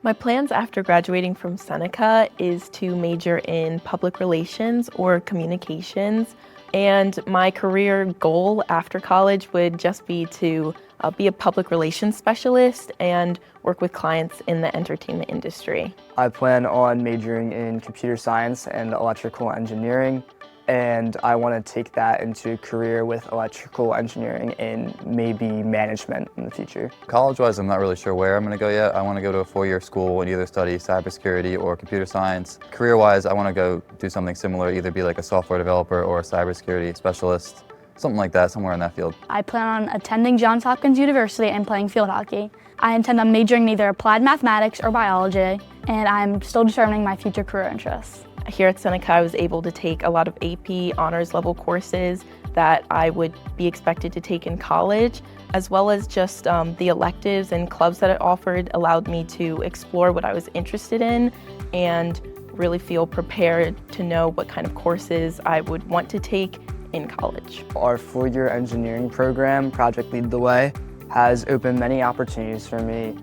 My plans after graduating from Seneca is to major in public relations or communications. And my career goal after college would just be to be a public relations specialist and work with clients in the entertainment industry. I plan on majoring in computer science and electrical engineering, and I want to take that into a career with electrical engineering and maybe management in the future. College-wise, I'm not really sure where I'm going to go yet. I want to go to a four-year school and either study cybersecurity or computer science. Career-wise, I want to go do something similar, either be like a software developer or a cybersecurity specialist, something like that, somewhere in that field. I plan on attending Johns Hopkins University and playing field hockey. I intend on majoring in either applied mathematics or biology, and I'm still determining my future career interests. Here at Seneca, I was able to take a lot of AP honors level courses that I would be expected to take in college, as well as just the electives and clubs that it offered allowed me to explore what I was interested in and really feel prepared to know what kind of courses I would want to take in college. Our four-year engineering program, Project Lead the Way, has opened many opportunities for me,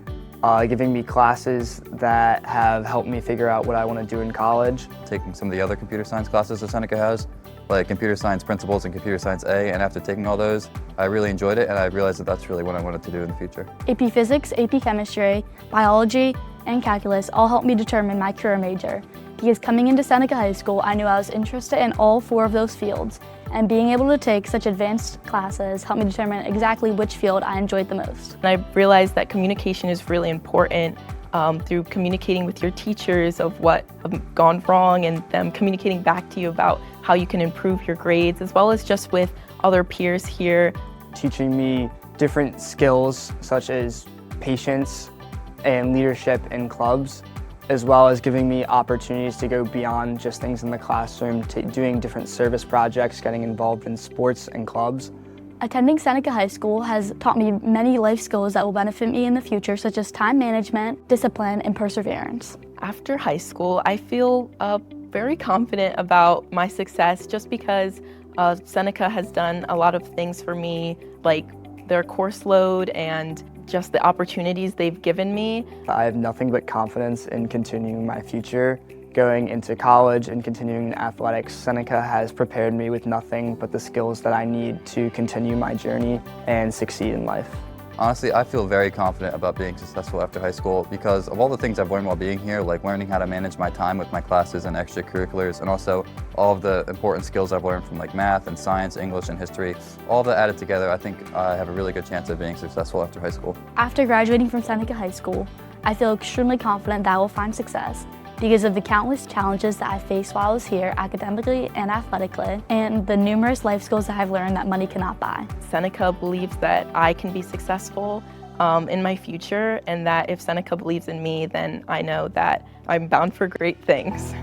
giving me classes that have helped me figure out what I want to do in college. Taking some of the other computer science classes that Seneca has, like computer science principles and computer science A, and after taking all those, I really enjoyed it and I realized that that's really what I wanted to do in the future. AP Physics, AP Chemistry, Biology, and Calculus all helped me determine my career major. Because coming into Seneca High School, I knew I was interested in all four of those fields, and being able to take such advanced classes helped me determine exactly which field I enjoyed the most. And I realized that communication is really important through communicating with your teachers of what have gone wrong and them communicating back to you about how you can improve your grades, as well as just with other peers here. Teaching me different skills such as patience and leadership in clubs, as well as giving me opportunities to go beyond just things in the classroom, to doing different service projects, getting involved in sports and clubs. Attending Seneca High School has taught me many life skills that will benefit me in the future, such as time management, discipline, and perseverance. After high school, I feel very confident about my success just because Seneca has done a lot of things for me, like their course load and just the opportunities they've given me. I have nothing but confidence in continuing my future. Going into college and continuing in athletics, Seneca has prepared me with nothing but the skills that I need to continue my journey and succeed in life. Honestly, I feel very confident about being successful after high school because of all the things I've learned while being here, like learning how to manage my time with my classes and extracurriculars, and also all of the important skills I've learned from like math and science, English and history. All of that added together, I think I have a really good chance of being successful after high school. After graduating from Seneca High School, I feel extremely confident that I will find success because of the countless challenges that I faced while I was here academically and athletically, and the numerous life skills that I've learned that money cannot buy. Seneca believes that I can be successful in my future, and that if Seneca believes in me, then I know that I'm bound for great things.